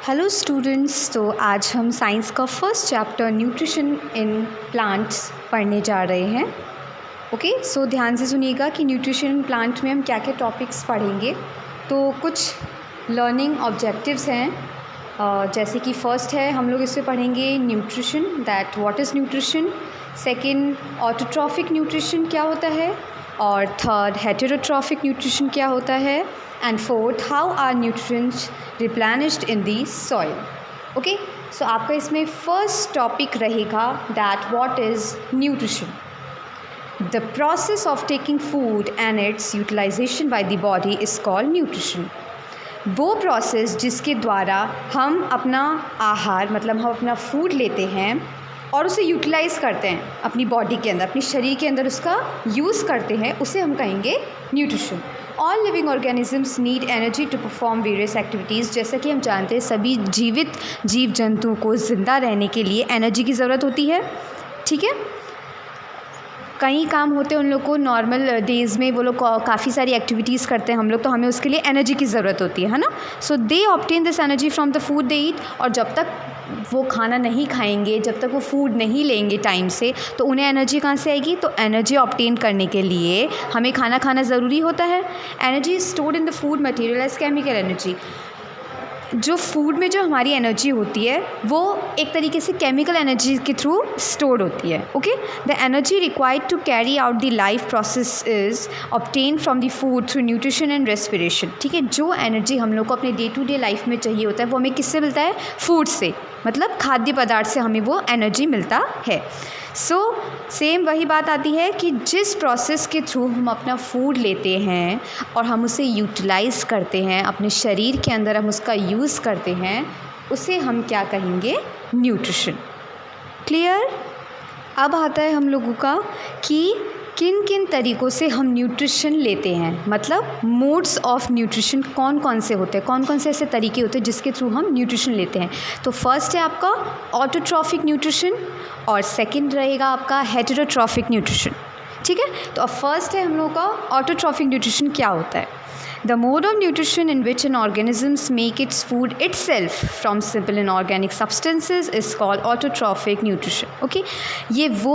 Hello students. तो आज हम साइंस का first chapter nutrition in plants पढ़ने जा रहे हैं। ओके, सो ध्यान से सुनिएगा कि न्यूट्रिशन इन प्लांट में हम क्या क्या टॉपिक्स पढ़ेंगे। तो कुछ लर्निंग ऑब्जेक्टिव्स हैं, जैसे कि फ़र्स्ट है हम लोग इसमें पढ़ेंगे nutrition, that what is nutrition. Second, autotrophic nutrition क्या होता है, और थर्ड, हेटेरोट्रॉफिक न्यूट्रिशन क्या होता है, and fourth, how are nutrients replenished in the soil. Okay, so आपका इसमें फर्स्ट टॉपिक रहेगा that what is nutrition. The process of taking food and its utilisation by the body is called nutrition. वो process जिसके द्वारा हम अपना आहार मतलब हम अपना फूड लेते हैं और उसे यूटिलाइज़ करते हैं अपनी बॉडी के अंदर, अपनी शरीर के अंदर उसका यूज़ करते हैं, उसे हम कहेंगे nutrition. All living organisms need energy to perform various activities. जैसा कि हम जानते हैं सभी जीवित जीव जंतुओं को ज़िंदा रहने के लिए एनर्जी की ज़रूरत होती है। ठीक है, कई काम होते हैं उन लोग को नॉर्मल डेज़ में, वो लोग काफ़ी सारी एक्टिविटीज़ करते हैं हम लोग, तो हमें उसके लिए एनर्जी की ज़रूरत होती है ना। So they obtain this energy from the food they eat. और जब तक वो खाना नहीं खाएंगे, जब तक वो फूड नहीं लेंगे टाइम से, तो उन्हें एनर्जी कहाँ से आएगी। तो एनर्जी ऑब्टेन करने के लिए हमें खाना खाना ज़रूरी होता है। Energy is stored in the food material as chemical energy. जो फूड में जो हमारी एनर्जी होती है वो एक तरीके से केमिकल एनर्जी के थ्रू स्टोर्ड होती है। Okay, the energy required to carry out the life process is obtain from the food through nutrition and respiration. ठीक है, जो एनर्जी हम लोग को अपने डे टू डे लाइफ में चाहिए होता है वो हमें किससे मिलता है, फूड से, मतलब खाद्य पदार्थ से हमें वो एनर्जी मिलता है। सो सेम वही बात आती है कि जिस प्रोसेस के थ्रू हम अपना फूड लेते हैं और हम उसे यूटिलाइज़ करते हैं, अपने शरीर के अंदर हम उसका यूज़ करते हैं, उसे हम क्या कहेंगे, न्यूट्रिशन। क्लियर। अब आता है हम लोगों का कि किन किन तरीक़ों से हम न्यूट्रिशन लेते हैं, मतलब मोड्स ऑफ न्यूट्रिशन कौन कौन से होते हैं, कौन कौन से ऐसे तरीके होते हैं जिसके थ्रू हम न्यूट्रिशन लेते हैं। तो फर्स्ट है आपका ऑटोट्रॉफिक न्यूट्रिशन और सेकंड रहेगा आपका हेटेरोट्रॉफिक न्यूट्रिशन। ठीक है, तो अब फर्स्ट है हम लोगों का ऑटोट्रॉफिक न्यूट्रिशन क्या होता है। The mode of nutrition in which an organisms make its food itself from simple inorganic substances is called autotrophic nutrition. Okay, ये वो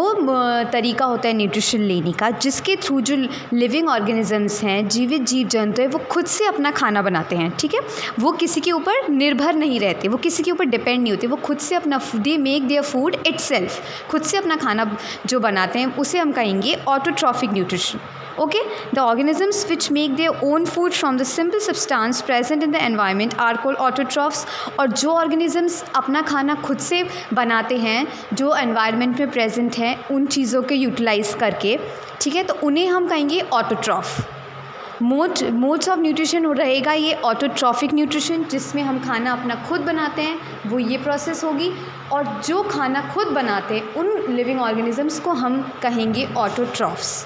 तरीका होता है न्यूट्रिशन लेने का जिसके थ्रू जो लिविंग ऑर्गेनिजम्स हैं, जीवित जीव जंतु हैं, वो खुद से अपना खाना बनाते हैं। ठीक है, वो किसी के ऊपर निर्भर नहीं रहते, वो किसी के ऊपर डिपेंड नहीं होते, वो खुद से अपना they make their food itself, खुद से अपना खाना जो बनाते हैं उसे हम कहेंगे autotrophic nutrition. Okay, the organisms which make their own food from the simple substance present in the environment are called autotrophs। और जो organisms अपना खाना खुद से बनाते हैं, जो environment में present हैं, उन चीज़ों के utilize करके, ठीक है, तो उन्हें हम कहेंगे ऑटोट्रॉफ। मोड्स ऑफ न्यूट्रिशन रहेगा ये ऑटोट्रॉफिक न्यूट्रिशन, जिसमें हम खाना अपना खुद बनाते हैं, वो ये प्रोसेस होगी। और जो खाना खुद बनाते हैं उन लिविंग ऑर्गेनिजम्स को हम कहेंगे autotrophs.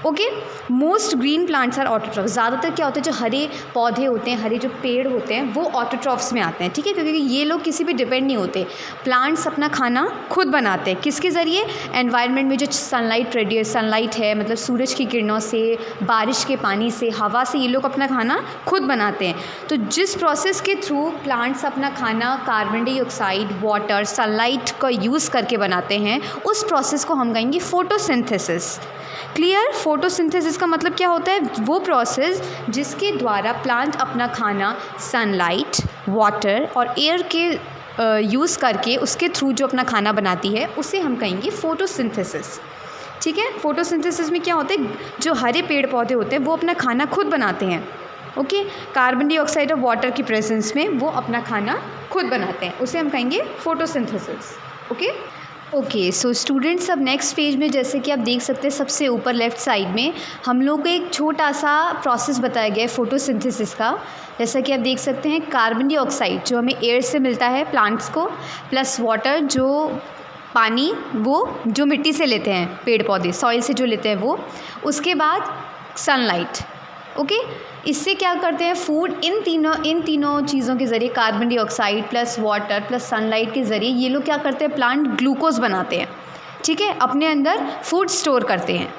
Okay, most green plants are autotrophs. ज़्यादातर क्या होता है, जो हरे पौधे होते हैं, हरे जो पेड़ होते हैं, वो ऑटोट्रॉफ्स में आते हैं। ठीक है, क्योंकि ये लोग किसी पे डिपेंड नहीं होते, प्लांट्स अपना खाना खुद बनाते हैं। किसके ज़रिए, एनवायरनमेंट में जो सनलाइट है, मतलब सूरज की किरणों से, बारिश के पानी से, हवा से, ये लोग अपना खाना खुद बनाते हैं। तो जिस प्रोसेस के थ्रू प्लांट्स अपना खाना कार्बन डाइऑक्साइड, वाटर, सनलाइट का यूज़ करके बनाते हैं, उस प्रोसेस को हम कहेंगे फोटोसिंथेसिस। क्लियर। फोटोसिंथेसिस का मतलब क्या होता है, वो प्रोसेस जिसके द्वारा प्लांट अपना खाना सनलाइट, वाटर और एयर के यूज़ करके उसके थ्रू जो अपना खाना बनाती है, उसे हम कहेंगे फोटोसिंथेसिस। ठीक है, फोटोसिंथेसिस में क्या होता है, जो हरे पेड़ पौधे होते हैं वो अपना खाना खुद बनाते हैं। ओके, कार्बन डाइऑक्साइड और वाटर की प्रेजेंस में वो अपना खाना खुद बनाते हैं, उसे हम कहेंगे फोटोसिंथेसिस। ओके, सो स्टूडेंट्स, अब नेक्स्ट पेज में जैसे कि आप देख सकते हैं सबसे ऊपर लेफ़्ट साइड में हम लोग को एक छोटा सा प्रोसेस बताया गया है फोटोसिंथेसिस का। जैसा कि आप देख सकते हैं, कार्बन डाइऑक्साइड जो हमें एयर से मिलता है प्लांट्स को, प्लस वाटर जो पानी वो जो मिट्टी से लेते हैं पेड़ पौधे, सॉइल से जो लेते हैं वो, उसके बाद सनलाइट। ओके, इससे क्या करते हैं, फूड इन तीनों चीज़ों के ज़रिए, carbon dioxide plus water plus sunlight के ज़रिए ये लोग क्या करते हैं, प्लांट ग्लूकोज बनाते हैं। ठीक है, अपने अंदर फूड स्टोर करते हैं।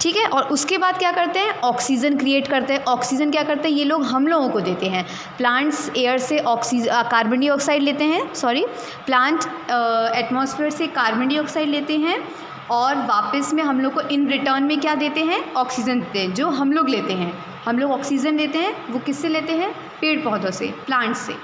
ठीक है। और उसके बाद क्या करते हैं, ऑक्सीजन क्रिएट करते हैं। ऑक्सीजन क्या करते हैं ये लोग हम लोगों को देते हैं। प्लांट्स एयर से कार्बन डाइऑक्साइड लेते हैं, प्लांट एटमॉस्फेयर से कार्बन डाइऑक्साइड लेते हैं और वापस में हम लोग को इन रिटर्न में क्या देते हैं, ऑक्सीजन देते हैं, जो हम लोग लेते हैं। हम लोग ऑक्सीजन लेते हैं, वो किससे लेते हैं, पेड़ पौधों से, प्लांट्स से।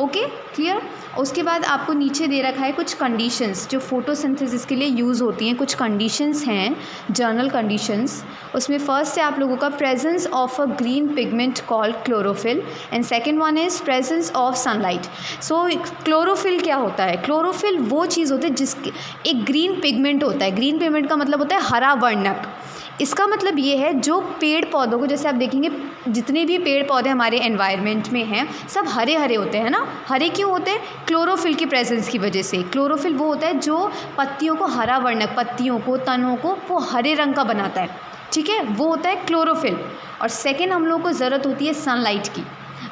Okay, clear. उसके बाद आपको नीचे दे रखा है कुछ कंडीशंस जो फोटोसिंथेसिस के लिए यूज़ होती हैं। कुछ कंडीशंस हैं, जर्नल कंडीशंस। उसमें फर्स्ट है आप लोगों का presence of a green pigment called chlorophyll and second one is presence of sunlight. So chlorophyll क्या होता है, क्लोरोफिल वो चीज़ होती है जिसके एक ग्रीन पिगमेंट होता है। ग्रीन पिगमेंट का मतलब होता है हरा वर्णक। इसका मतलब ये है जो पेड़ पौधों को, जैसे आप देखेंगे जितने भी पेड़ पौधे हमारे एनवायरनमेंट में हैं सब हरे हरे होते हैं ना। हरे क्यों होते हैं, क्लोरोफिल की प्रेजेंस की वजह से। क्लोरोफिल वो होता है जो पत्तियों को हरा वर्णक, पत्तियों को, तनों को वो हरे रंग का बनाता है, ठीक है, वो होता है क्लोरोफिल। और सेकेंड हम लोग को ज़रूरत होती है सनलाइट की।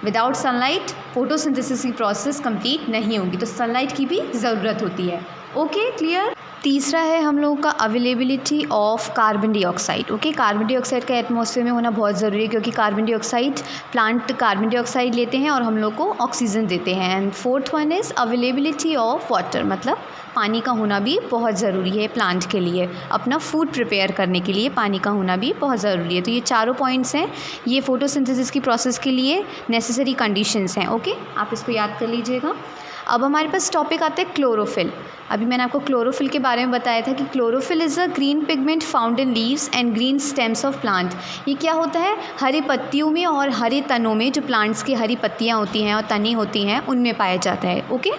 विदाउट सनलाइट फोटोसिंथेसिस की प्रोसेस कंप्लीट नहीं होगी, तो सनलाइट की भी ज़रूरत होती है। Okay, clear. तीसरा है हम लोगों का availability of carbon dioxide. Okay, carbon dioxide का एटमॉस्फेयर में होना बहुत ज़रूरी है क्योंकि carbon dioxide, plant carbon dioxide लेते हैं और हम लोग को ऑक्सीजन देते हैं। And fourth one is availability of water, मतलब पानी का होना भी बहुत ज़रूरी है प्लांट के लिए। अपना फूड प्रिपेयर करने के लिए पानी का होना भी बहुत ज़रूरी है। तो ये चारों पॉइंट्स हैं, ये फोटोसिंथेसिस की प्रोसेस के लिए नेसेसरी कंडीशंस हैं। ओके, आप इसको याद कर लीजिएगा। अब हमारे पास टॉपिक आता है क्लोरोफिल। अभी मैंने आपको क्लोरोफिल के बारे में बताया था कि chlorophyll is a green pigment found in leaves and green stems of plant. ये क्या होता है, हरी पत्तियों में और हरे तनों में, जो प्लांट्स की हरी पत्तियाँ होती हैं और तने होती हैं उनमें पाया जाता है। Okay,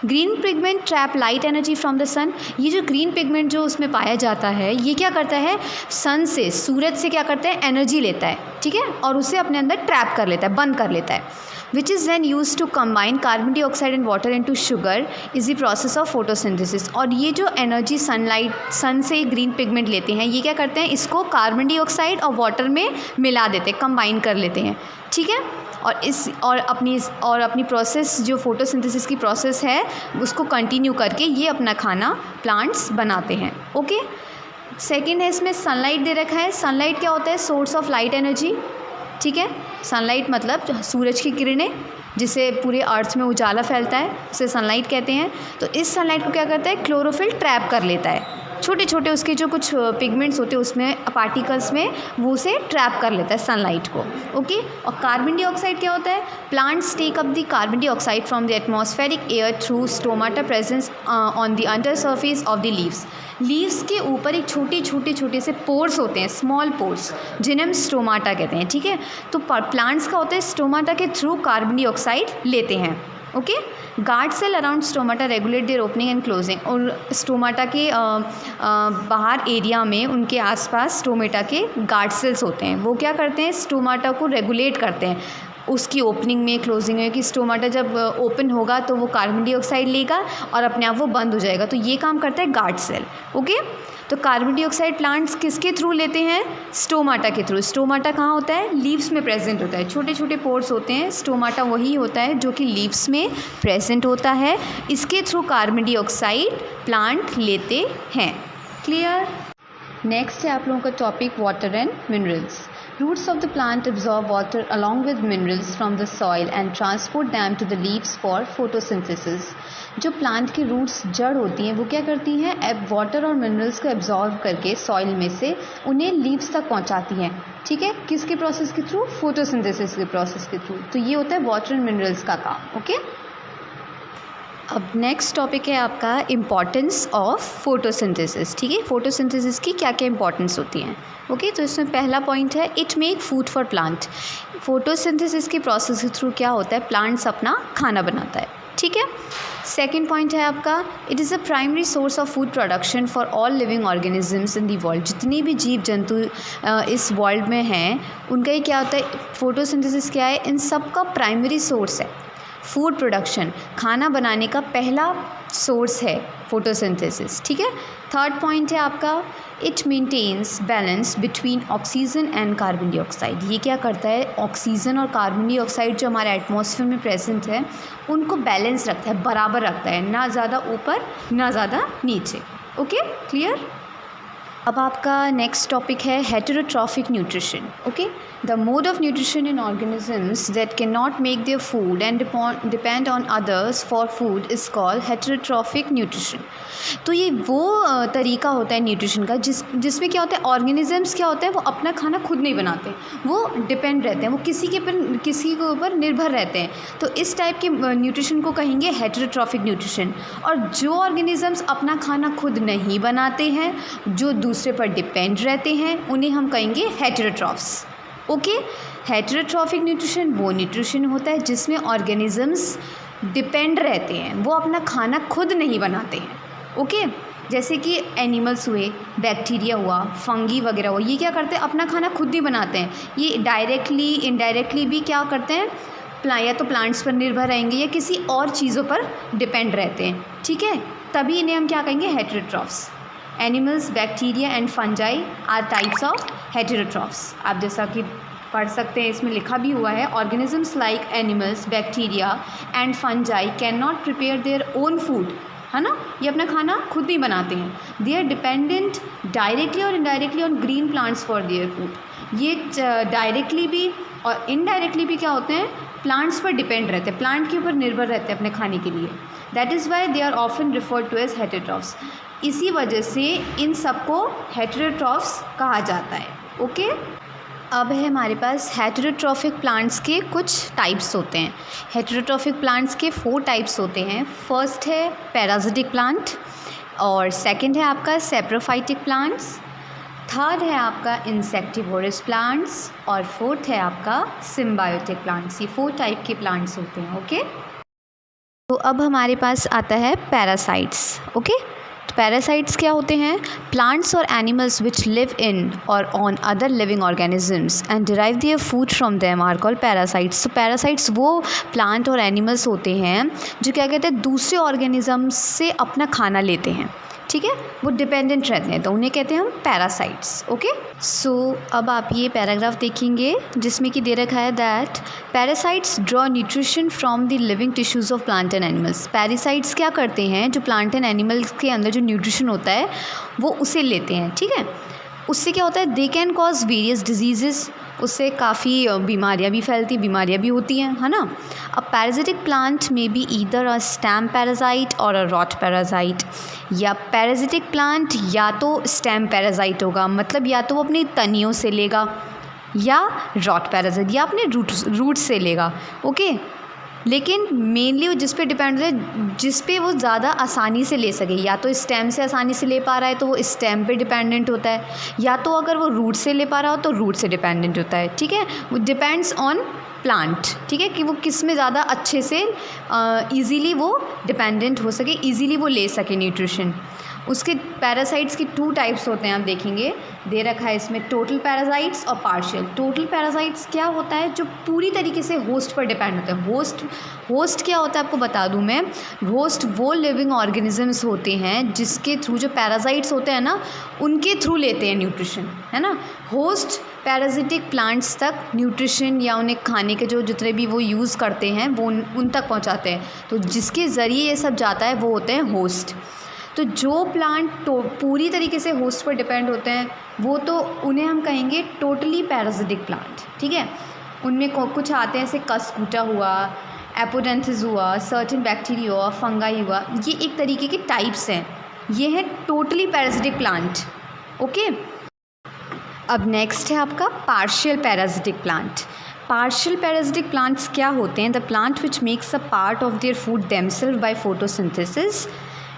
green pigment trap light energy from the sun. ये जो ग्रीन पिगमेंट जो उसमें पाया जाता है ये क्या करता है, सन से, सूरज से क्या करता है, एनर्जी लेता है, ठीक है, और उसे अपने अंदर ट्रैप कर लेता है, बंद कर लेता है। which is then used to combine carbon dioxide and water into sugar is the process of photosynthesis। और ये जो एनर्जी सन से ग्रीन पिगमेंट लेते हैं ये क्या करते हैं, इसको कार्बन डाइऑक्साइड और वाटर में मिला देते हैं, कंबाइन कर लेते हैं, ठीक है। और अपनी प्रोसेस जो फोटोसिंथेसिस की प्रोसेस है उसको कंटिन्यू करके ये अपना खाना प्लांट्स बनाते हैं। ओके, सेकेंड है इसमें सनलाइट दे रखा है। सनलाइट क्या होता है, सोर्स ऑफ लाइट एनर्जी, ठीक है। सनलाइट मतलब सूरज की किरणें जिससे पूरे अर्थ में उजाला फैलता है उसे सनलाइट कहते हैं। तो इस सनलाइट को क्या करता है, क्लोरोफिल ट्रैप कर लेता है। छोटे छोटे उसके जो कुछ पिगमेंट्स होते हैं उसमें, पार्टिकल्स में, वो उसे ट्रैप कर लेता है सनलाइट को। ओके, और कार्बन डाइऑक्साइड क्या होता है, plants take up the carbon dioxide from the atmospheric air through stomata presence on the under surface of the leaves. Leaves के ऊपर एक छोटे से पोर्स होते हैं, स्मॉल पोर्स, जिन्हें हम स्टोमाटा कहते हैं, ठीक है। तो प्लांट्स का होता है स्टोमाटा के थ्रू कार्बन डाइऑक्साइड लेते हैं। Okay, guard cell around stomata regulate their opening and closing. और स्टोमाटा के बाहर एरिया में उनके आसपास स्टोमाटा के गार्ड सेल्स होते हैं, वो क्या करते हैं, स्टोमाटा को रेगुलेट करते हैं उसकी ओपनिंग में, क्लोजिंग में, कि स्टोमाटा जब ओपन होगा तो वो कार्बन डाइऑक्साइड लेगा और अपने आप वो बंद हो जाएगा। तो ये काम करता है गार्ड सेल। ओके, तो कार्बन डाइऑक्साइड प्लांट्स किसके थ्रू लेते हैं, स्टोमाटा के थ्रू। स्टोमाटा कहाँ होता है, लीव्स में प्रेजेंट होता है, छोटे छोटे पोर्स होते हैं। स्टोमाटा वही होता है जो कि लीव्स में प्रेजेंट होता है, इसके थ्रू कार्बन डाइऑक्साइड प्लांट लेते हैं। क्लियर। नेक्स्ट है आप लोगों का topic water and minerals. Roots of the plant absorb water along with minerals from the soil and transport them to the leaves for photosynthesis। जो प्लांट की roots, जड़ होती हैं, वो क्या करती हैं, वाटर और मिनरल्स को एब्जॉर्ब करके सॉइल में से उन्हें लीव्स तक पहुंचाती हैं, ठीक है। किसके प्रोसेस के थ्रू, फोटोसिंथेसिस के प्रोसेस के थ्रू। तो ये होता है वाटर एंड मिनरल्स का काम। ओके, अब नेक्स्ट टॉपिक है आपका इम्पॉर्टेंस ऑफ फोटोसिंथेसिस, ठीक है। फोटोसिंथेसिस की क्या क्या इंपॉर्टेंस होती हैं। ओके, तो इसमें पहला पॉइंट है it make food for plant. Photosynthesis के प्रोसेस के थ्रू क्या होता है, प्लांट्स अपना खाना बनाता है, ठीक है। सेकेंड पॉइंट है आपका it is a primary source of food production for all living organisms in the world. जितने भी जीव जंतु इस वर्ल्ड में हैं उनका ही क्या होता है, फोटोसिंथेसिस क्या है, इन सब का प्राइमरी सोर्स है फूड प्रोडक्शन, खाना बनाने का पहला सोर्स है फोटोसिंथेसिस, ठीक है। थर्ड पॉइंट है आपका it maintains balance between oxygen and carbon dioxide. ये क्या करता है, ऑक्सीजन और कार्बन डाइऑक्साइड जो हमारे एटमॉस्फेयर में प्रेजेंट है उनको बैलेंस रखता है, बराबर रखता है, ना ज़्यादा ऊपर ना ज़्यादा नीचे। Okay, clear. अब आपका नेक्स्ट टॉपिक है heterotrophic nutrition. Okay, the mode of nutrition in organisms that can not make their food and depend on others for food is called heterotrophic nutrition. तो ये वो तरीका होता है न्यूट्रिशन का जिसमें क्या होता है, ऑर्गेनिजम्स क्या होता है वो अपना खाना खुद नहीं बनाते, वो डिपेंड रहते हैं, वो किसी के ऊपर निर्भर रहते हैं. तो इस टाइप के न्यूट्रिशन को कहेंगे हेटेरोट्रॉफिक न्यूट्रिशन. और जो ऑर्गेनिजम्स अपना खाना खुद नहीं बनाते हैं, जो दूसरे पर डिपेंड रहते हैं, उन्हें हम कहेंगे हेटेरोट्रॉफ्स. ओके, हेटेरोट्रॉफिक न्यूट्रिशन वो न्यूट्रिशन होता है जिसमें ऑर्गेनिजम्स डिपेंड रहते हैं, वो अपना खाना खुद नहीं बनाते हैं. ओके, जैसे कि एनिमल्स हुए, बैक्टीरिया हुआ, फंगी वगैरह हुआ, ये क्या करते हैं, अपना खाना खुद नहीं बनाते हैं. ये डायरेक्टली इनडायरेक्टली भी क्या करते हैं, या तो प्लांट्स पर निर्भर रहेंगे या किसी और चीज़ों पर डिपेंड रहते हैं. ठीक है, तभी इन्हें हम क्या कहेंगे, heterotrophs. Animals, bacteria and fungi are types of heterotrophs. आप जैसा कि पढ़ सकते हैं, इसमें लिखा भी हुआ है, organisms like animals, bacteria and fungi can not prepare their own food. है ना, ये अपना खाना खुद नहीं बनाते हैं. दे आर डिपेंडेंट डायरेक्टली और indirectly on green plants for their food. ये डायरेक्टली भी और इनडायरेक्टली भी क्या होते हैं, प्लांट्स पर डिपेंड रहते हैं, प्लांट के ऊपर निर्भर रहते हैं अपने खाने के लिए. That is why they are often referred to as heterotrophs. इसी वजह से इन सबको हेटेरोट्रॉफ्स कहा जाता है. ओके, अब है हमारे पास हेटेरोट्रॉफिक प्लांट्स के कुछ टाइप्स होते हैं. हेटेरोट्रॉफिक प्लांट्स के 4 टाइप्स होते हैं. फर्स्ट है पैरासिटिक प्लांट, और सेकंड है आपका सैप्रोफाइटिक प्लांट्स, थर्ड है आपका इंसेक्टिवोरस प्लांट्स, और फोर्थ है आपका सिम्बायोटिक प्लांट्स. ये 4 टाइप के प्लांट्स होते हैं. ओके, तो अब हमारे पास आता है पैरासाइट्स. ओके, पैरासाइट्स क्या होते हैं, प्लांट्स और एनिमल्स विच लिव इन और on other living organisms and derive their food from them are called parasites. तो पैरासाइट्स वो प्लांट और एनिमल्स होते हैं जो क्या कहते हैं, दूसरे ऑर्गेनिजम्स से अपना खाना लेते हैं. ठीक है, वो डिपेंडेंट रहते हैं, तो उन्हें कहते हैं हम पैरासाइट्स. ओके, सो अब आप ये पैराग्राफ देखेंगे जिसमें कि दे रखा है that parasites draw nutrition from the living tissues of plant and animals. Parasites क्या करते हैं, जो प्लांट एंड एनिमल्स के अंदर जो न्यूट्रिशन होता है वो उसे लेते हैं. ठीक है, उससे क्या होता है, they can cause various disease, उससे काफ़ी बीमारियां भी फैलती, बीमारियां भी होती हैं, है ना. अ पैरासिटिक प्लांट में be either a stem parasite और अ रॉट पैरासाइट. या पैरासिटिक प्लांट या तो स्टेम पैरासाइट होगा, मतलब या तो वो अपनी तनियों से लेगा, या रॉट पैरासाइट या अपने रूट से लेगा. ओके, लेकिन मेनली वो जिस पे डिपेंड है, जिस पे वो ज़्यादा आसानी से ले सके. या तो स्टेम से आसानी से ले पा रहा है तो वो स्टेम पे डिपेंडेंट होता है, या तो अगर वो रूट से ले पा रहा हो तो रूट से डिपेंडेंट होता है. ठीक है, वो डिपेंड्स ऑन प्लांट. ठीक है, कि वो किस में ज़्यादा अच्छे से ईज़िली वो डिपेंडेंट हो सके, ईज़िली वो ले सके न्यूट्रिशन. उसके पैरासाइट्स की 2 टाइप्स होते हैं, आप देखेंगे दे रखा है इसमें, टोटल पैरासाइट्स और पार्शियल. टोटल पैरासाइट्स क्या होता है, जो पूरी तरीके से होस्ट पर डिपेंड होते हैं. होस्ट क्या होता है आपको बता दूं मैं, होस्ट वो लिविंग ऑर्गेनिजम्स होते हैं जिसके थ्रू, जो पैरासाइट्स होते हैं ना, उनके थ्रू लेते हैं न्यूट्रिशन, है ना. होस्ट पैरासिटिक प्लांट्स तक न्यूट्रिशन या उन्हें खाने के जो जितने भी वो यूज़ करते हैं वो उन तक पहुँचाते हैं. तो जिसके ज़रिए ये सब जाता है वो होते हैं होस्ट. तो जो प्लांट पूरी तरीके से होस्ट पर डिपेंड होते हैं वो तो उन्हें हम कहेंगे टोटली पैरासिटिक प्लांट. ठीक है, उनमें कुछ आते हैं जैसे कस्कूटा हुआ, एपोडेंथिस हुआ, सर्टेन बैक्टीरिया हुआ, फंगाई हुआ, ये एक तरीके के टाइप्स हैं. ये है टोटली पैरासिटिक प्लांट. ओके, अब नेक्स्ट है आपका partial parasitic plant. Partial parasitic plants क्या होते हैं, the plant which makes a part of their food themself by photosynthesis.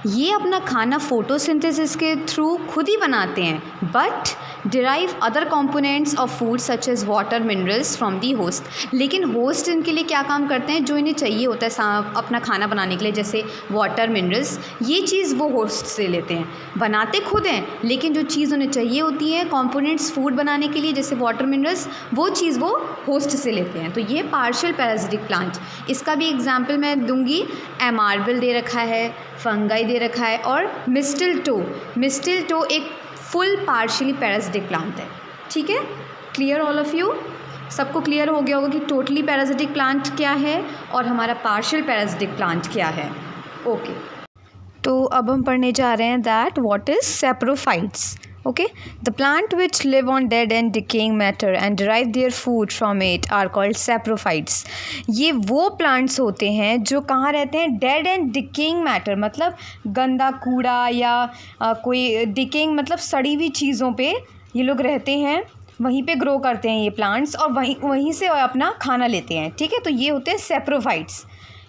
ये अपना खाना फोटोसिंथेसिस के थ्रू खुद ही बनाते हैं, but derive other components of food such as water, minerals from the host. लेकिन होस्ट इनके लिए क्या काम करते हैं, जो इन्हें चाहिए होता है अपना खाना बनाने के लिए, जैसे वाटर, मिनरल्स, ये चीज़ वो होस्ट से लेते हैं. बनाते खुद हैं, लेकिन जो चीज़ उन्हें चाहिए होती है कंपोनेंट्स फूड बनाने के लिए, जैसे वाटर, मिनरल्स, वो चीज़ वो होस्ट से लेते हैं. तो ये पार्शियल पैरासिटिक प्लांट. इसका भी एग्जाम्पल मैं दूंगी, एमार्बल दे रखा है, फंगाई दे रखा है, और मिस्टिल्टो एक फुल पार्शियली पैरासिटिक प्लांट है. ठीक है, क्लियर ऑल ऑफ यू, सबको क्लियर हो गया होगा कि टोटली पैरासिटिक प्लांट क्या है और हमारा पार्शियल पैरासिटिक प्लांट क्या है. ओके, तो अब हम पढ़ने जा रहे हैं that what is saprophytes. Okay, the plant which live on dead and decaying matter and derive their food from it are called saprophytes. ये वो plants होते हैं जो कहाँ रहते हैं, dead and decaying matter, मतलब गंदा कूड़ा या कोई decaying मतलब सड़ी हुई चीज़ों पे ये लोग रहते हैं, वहीं पे ग्रो करते हैं ये प्लांट्स और वहीं से अपना खाना लेते हैं. ठीक है, तो ये होते हैं सेप्रोफाइट्स.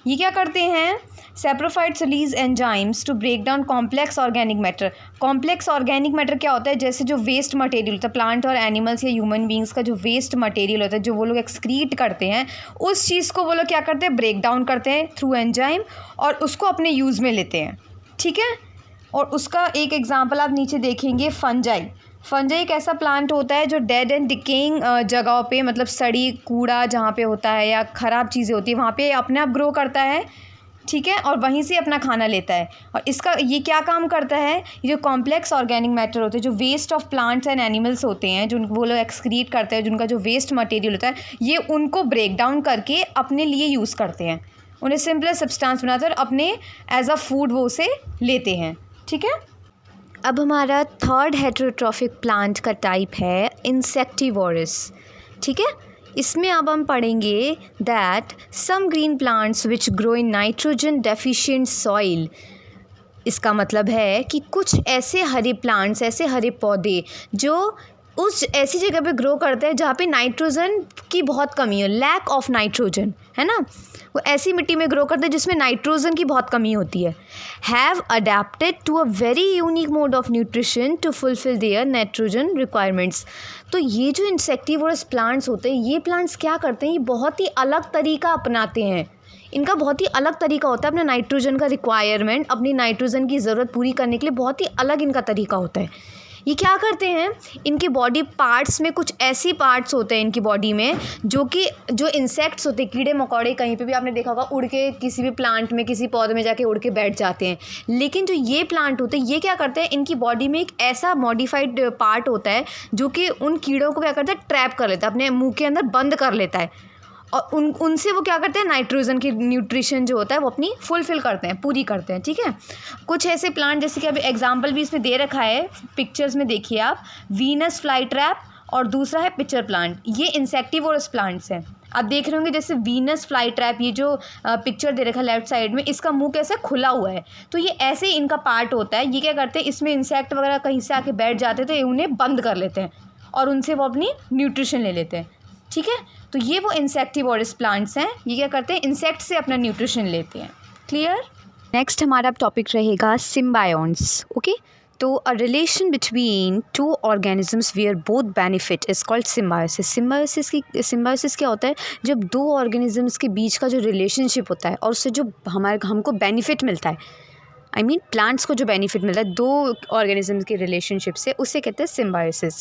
ये क्या करते हैं, saprophytes release enzymes to break down complex organic matter. Complex organic matter क्या होता है, जैसे जो वेस्ट मटेरियल होता है प्लांट और एनिमल्स या ह्यूमन बींग्स का जो वेस्ट मटेरियल होता है जो वो लोग एक्सक्रीट करते हैं, उस चीज़ को वो लोग क्या करते हैं, ब्रेक डाउन करते हैं थ्रू एंजाइम और उसको अपने यूज़ में लेते हैं. ठीक है, और उसका एक एग्जाम्पल आप नीचे देखेंगे, फंजाई. फंजाई एक ऐसा प्लांट होता है जो डेड एंड डिकेइंग जगहों पे, मतलब सड़ी कूड़ा जहाँ पे होता है या ख़राब चीज़ें होती है वहाँ पे अपने आप ग्रो करता है. ठीक है, और वहीं से अपना खाना लेता है. और इसका ये क्या काम करता है, ये जो कॉम्प्लेक्स ऑर्गेनिक मैटर होते हैं, जो waste of plants and animals होते हैं, जो वो लोग एक्सक्रीट करते हैं, जिनका जो वेस्ट मटेरियल होता है, ये उनको ब्रेक डाउन करके अपने लिए यूज़ करते हैं, उन्हें सिंपल सब्सटेंस बनाते हैं और अपने एज अ फूड वो उसे लेते हैं. ठीक है, अब हमारा थर्ड हेटेरोट्रॉफिक प्लांट का टाइप है इंसेक्टिवोरस. ठीक है, इसमें अब हम पढ़ेंगे that some green plants which grow in nitrogen deficient soil. इसका मतलब है कि कुछ ऐसे हरे प्लांट्स, ऐसे हरे पौधे जो उस ऐसी जगह पे ग्रो करते हैं जहाँ पे नाइट्रोजन की बहुत कमी हो, लैक ऑफ नाइट्रोजन, है ना, वो ऐसी मिट्टी में ग्रो करते हैं जिसमें नाइट्रोजन की बहुत कमी होती है. Have adapted to a very unique mode of nutrition to fulfil their nitrogen requirements. तो ये जो इंसेक्टिवोरस प्लांट्स होते हैं, ये प्लांट्स क्या करते हैं, ये बहुत ही अलग तरीका अपनाते हैं. इनका बहुत ही अलग तरीका होता है अपने नाइट्रोजन का रिक्वायरमेंट, अपनी नाइट्रोजन की ज़रूरत पूरी करने के लिए बहुत ही अलग इनका तरीका होता है. ये क्या करते हैं, इनके बॉडी पार्ट्स में कुछ ऐसी पार्ट्स होते हैं इनकी बॉडी में जो इंसेक्ट्स होते हैं, कीड़े मकोड़े, कहीं पे भी आपने देखा होगा उड़ के किसी भी प्लांट में, किसी पौधे में जाके उड़ के बैठ जाते हैं. लेकिन जो ये प्लांट होते हैं, ये क्या करते हैं, इनकी बॉडी में एक ऐसा मॉडिफाइड पार्ट होता है जो कि उन कीड़ों को क्या करता है, ट्रैप कर लेता है, अपने मुँह के अंदर बंद कर लेता है और उनसे वो क्या करते हैं, नाइट्रोजन की न्यूट्रिशन जो होता है वो अपनी फुलफ़िल करते हैं, पूरी करते हैं. ठीक है, कुछ ऐसे प्लांट जैसे कि अभी एग्जांपल भी इसमें दे रखा है पिक्चर्स में, देखिए आप, वीनस फ्लाई ट्रैप और दूसरा है पिक्चर प्लांट. ये इंसेक्टिवोरस प्लांट्स हैं. आप देख रहे होंगे जैसे वीनस फ्लाई ट्रैप, ये जो पिक्चर दे रखा है लेफ्ट साइड में, इसका मुंह कैसे खुला हुआ है, तो ये ऐसे ही इनका पार्ट होता है. ये क्या करते हैं, इसमें इंसेक्ट वगैरह कहीं से आके बैठ जाते हैं तो ये उन्हें बंद कर लेते हैं और उनसे वो अपनी न्यूट्रिशन ले लेते हैं. ठीक है, तो ये वो इंसेक्टिवोरस प्लांट्स हैं, ये क्या करते हैं, इंसेक्ट से अपना न्यूट्रिशन लेते हैं. क्लियर. नेक्स्ट हमारा टॉपिक रहेगा सिम्बायोन्स. ओके, तो a relation between two organisms where both benefit is called symbiosis. Symbiosis क्या होता है, जब दो ऑर्गेनिजम्स के बीच का जो रिलेशनशिप होता है और उससे जो हमको बेनिफिट मिलता है, प्लांट्स को जो बेनिफिट मिलता है दो ऑर्गेनिजम्स के रिलेशनशिप से, उसे कहते हैं सिम्बायोसिस.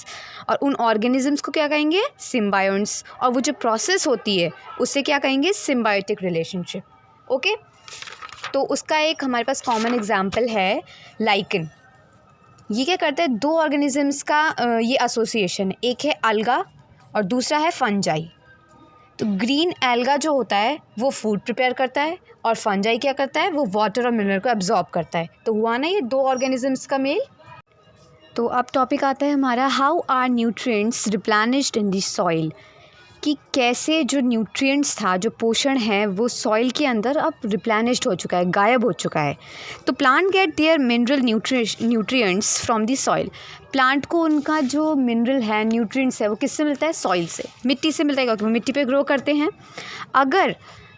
और उन ऑर्गेनिजम्स को क्या कहेंगे, सिम्बायोन्स. और वो जो प्रोसेस होती है उसे क्या कहेंगे, सिम्बायोटिक रिलेशनशिप. ओके, तो उसका एक हमारे पास कॉमन एग्जांपल है लाइकन. ये क्या करता है, दो ऑर्गेनिजम्स का ये एसोसिएशन, एक है अलगा और दूसरा है फंजाई. तो ग्रीन एल्गा जो होता है वो फूड प्रिपेयर करता है और फंजाई क्या करता है, वो वाटर और मिनरल को एब्जॉर्ब करता है. तो हुआ ना ये दो ऑर्गेनिजम्स का मेल. तो अब टॉपिक आता है हमारा, how are nutrients replenished in the soil. कि कैसे जो न्यूट्रिएंट्स था, जो पोषण है, वो सॉइल के अंदर अब रिप्लेनिश्ड हो चुका है, गायब हो चुका है. तो plant get their mineral nutrients from the soil. Plant को उनका जो मिनरल है, न्यूट्रिएंट्स है, वो किससे मिलता है, सॉइल से, मिट्टी से मिलता है, क्योंकि वो मिट्टी पे ग्रो करते हैं. अगर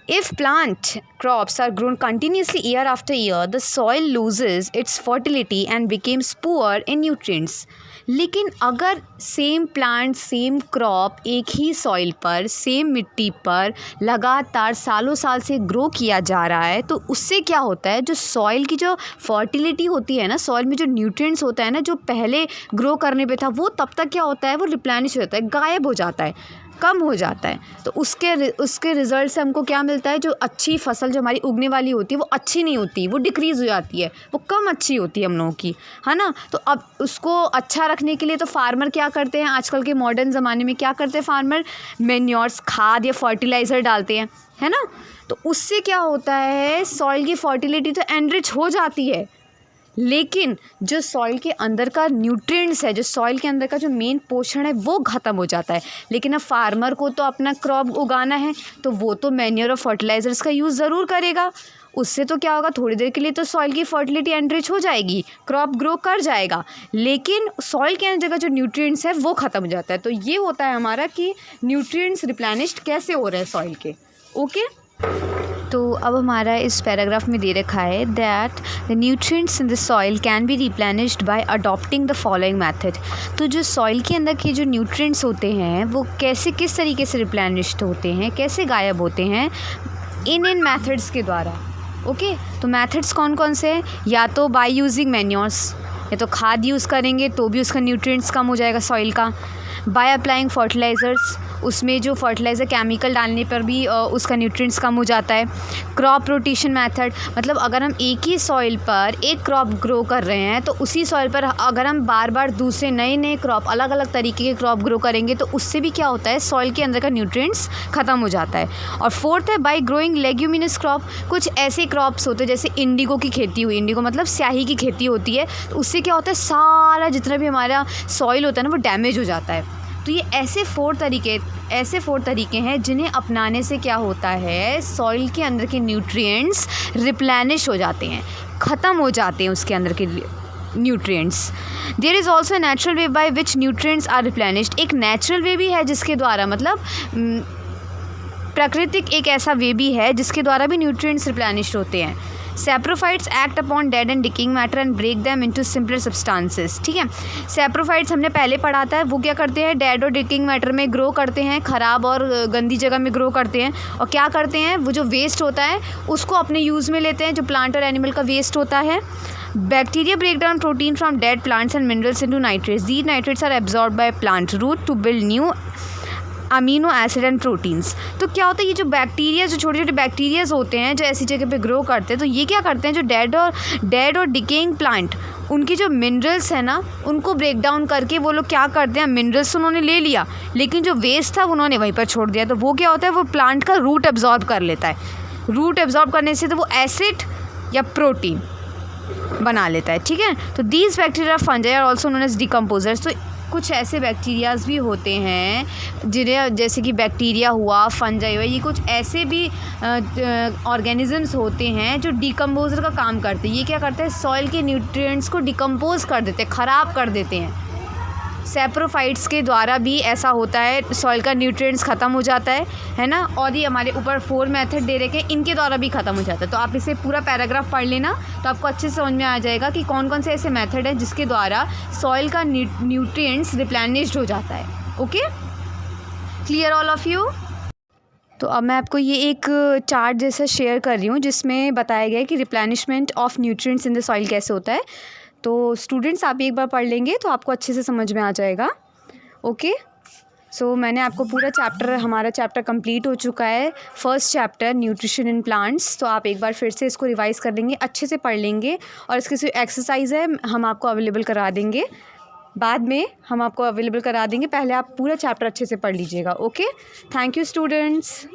if plant crops are grown continuously year after year, the soil loses its fertility and becomes poor in nutrients. लेकिन अगर सेम प्लांट, सेम क्रॉप एक ही सॉइल पर, सेम मिट्टी पर लगातार सालों साल से ग्रो किया जा रहा है, तो उससे क्या होता है, जो सॉइल की जो फर्टिलिटी होती है ना, सॉइल में जो न्यूट्रिएंट्स होता है ना, जो पहले ग्रो करने पे था, वो तब तक क्या होता है, वो रिप्लेनिश हो जाता है, गायब हो जाता है, कम हो जाता है. तो उसके रिज़ल्ट से हमको क्या मिलता है, जो अच्छी फसल जो हमारी उगने वाली होती है वो अच्छी नहीं होती, वो डिक्रीज़ हो जाती है, वो कम अच्छी होती है हम लोगों की, है ना. तो अब उसको अच्छा रखने के लिए तो फार्मर क्या करते हैं, आजकल के मॉडर्न ज़माने में क्या करते हैं फार्मर, मैन्योर्स, खाद या फर्टिलाइज़र डालते हैं, है ना. तो उससे क्या होता है, सॉइल की फर्टिलिटी तो एनरिच हो जाती है, लेकिन जो सॉइल के अंदर का न्यूट्रिएंट्स है, जो सॉइल के अंदर का जो मेन पोषण है वो ख़त्म हो जाता है। लेकिन अब फार्मर को तो अपना क्रॉप उगाना है, तो वो तो मैन्योर और फर्टिलाइज़र्स का यूज़ ज़रूर करेगा। उससे तो क्या होगा, थोड़ी देर के लिए तो सॉइल की फर्टिलिटी एनरिच हो जाएगी, क्रॉप ग्रो कर जाएगा, लेकिन सॉइल के अंदर का जो न्यूट्रिएंट्स है वो ख़त्म हो जाता है। तो ये होता है हमारा कि न्यूट्रिएंट्स रिप्लेनिश्ड कैसे हो रहे हैं सॉइल के। ओके, तो अब हमारा इस पैराग्राफ में दे रखा है that the nutrients in the soil can be replenished bye adopting the following method. तो जो सॉइल के अंदर के जो न्यूट्रिएंट्स होते हैं वो कैसे, किस तरीके से रिप्लेनिश्ड होते हैं, कैसे गायब होते हैं, इन मेथड्स के द्वारा। ओके, तो मेथड्स कौन कौन से हैं? या तो बाय यूजिंग मैन्योर्स, या तो खाद यूज़ करेंगे तो भी उसका न्यूट्रिएंट्स कम हो जाएगा सॉइल का। बाय अप्लाइंग फर्टिलाइज़र्स, उसमें जो फर्टिलाइज़र केमिकल डालने पर भी उसका न्यूट्रिएंट्स कम हो जाता है। क्रॉप रोटेशन मेथड, मतलब अगर हम एक ही सॉइल पर एक क्रॉप ग्रो कर रहे हैं तो उसी सॉइल पर अगर हम बार बार दूसरे नए नए क्रॉप, अलग अलग तरीके के क्रॉप ग्रो करेंगे तो उससे भी क्या होता है, सॉइल के अंदर का न्यूट्रिएंट्स ख़त्म हो जाता है। और फोर्थ है बाय ग्रोइंग लेग्यूमिनस क्रॉप। कुछ ऐसे क्रॉप्स होते हैं जैसे इंडिगो की खेती हुई, इंडिगो मतलब स्याही की खेती होती है, तो उससे क्या होता है, सारा जितना भी हमारा सॉइल होता है ना वो डैमेज हो जाता है। तो ये ऐसे फोर तरीके हैं जिन्हें अपनाने से क्या होता है, सॉइल के अंदर के न्यूट्रिएंट्स रिप्लेनिश हो जाते हैं, ख़त्म हो जाते हैं उसके अंदर के nutrients. There is also natural way by which nutrients are replenished. एक नेचुरल वे भी है जिसके द्वारा, मतलब प्राकृतिक एक ऐसा वे भी है जिसके द्वारा भी न्यूट्रिएंट्स रिप्लेनिश्ड होते हैं। Saprophytes act upon dead and decaying matter and break them into simpler substances. ठीक है, सैप्रोफाइट्स हमने पहले पढ़ा था, वो क्या करते हैं, डेड और डिकिंग मैटर में ग्रो करते हैं, ख़राब और गंदी जगह में ग्रो करते हैं। और क्या करते हैं, वो जो वेस्ट होता है उसको अपने यूज़ में लेते हैं, जो प्लांट और एनिमल का वेस्ट होता है। Bacteria break down protein from dead plants and minerals into nitrates. These nitrates are absorb by plant root to build new amino acid and proteins. तो क्या होता है, ये जो बैक्टीरिया, जो छोटे छोटे बैक्टीरियाज होते हैं जो ऐसी जगह पे ग्रो करते हैं, तो ये क्या करते हैं, जो डेड और डिकेइंग प्लांट, उनकी जो मिनरल्स है ना उनको ब्रेक डाउन करके वो लोग क्या करते हैं, मिनरल्स उन्होंने ले लिया लेकिन जो वेस्ट था उन्होंने वहीं पर छोड़ दिया। तो वो क्या होता है, वो प्लांट का रूट एब्जॉर्ब कर लेता है। रूट एब्जॉर्ब करने से तो वो एसिड या प्रोटीन बना लेता है। ठीक है, तो these bacteria fungi are also known as decomposers. तो कुछ ऐसे बैक्टीरियाज भी होते हैं जिन्हें, जैसे कि बैक्टीरिया हुआ, फंजाई हुआ, ये कुछ ऐसे भी ऑर्गेनिजम्स होते हैं जो डिकम्पोजर का काम करते हैं। ये क्या करते हैं, सॉइल के न्यूट्रिएंट्स को डिकम्पोज कर देते हैं, ख़राब कर देते हैं। सैप्रोफाइट्स के द्वारा भी ऐसा होता है, सॉइल का न्यूट्रिएंट्स ख़त्म हो जाता है ना। और ये हमारे ऊपर 4 मेथड दे रखे हैं, इनके द्वारा भी ख़त्म हो जाता है। तो आप इसे पूरा पैराग्राफ पढ़ लेना तो आपको अच्छे से समझ में आ जाएगा कि कौन कौन से ऐसे मेथड हैं जिसके द्वारा सॉइल का न्यूट्रिएंट्स रिप्लेनिश्ड हो जाता है। Okay, clear all of you. तो अब मैं आपको ये एक चार्ट जैसा शेयर कर रही हूँ जिसमें बताया गया है कि replenishment of nutrients in the soil कैसे होता है। तो स्टूडेंट्स आप एक बार पढ़ लेंगे तो आपको अच्छे से समझ में आ जाएगा। ओके, सो मैंने आपको पूरा हमारा चैप्टर कंप्लीट हो चुका है, first chapter nutrition in plants. तो आप एक बार फिर से इसको रिवाइज कर लेंगे, अच्छे से पढ़ लेंगे, और इसकी जो एक्सरसाइज है हम आपको अवेलेबल करा देंगे, बाद में हम आपको अवेलेबल करा देंगे। पहले आप पूरा चैप्टर अच्छे से पढ़ लीजिएगा। Okay, thank you students.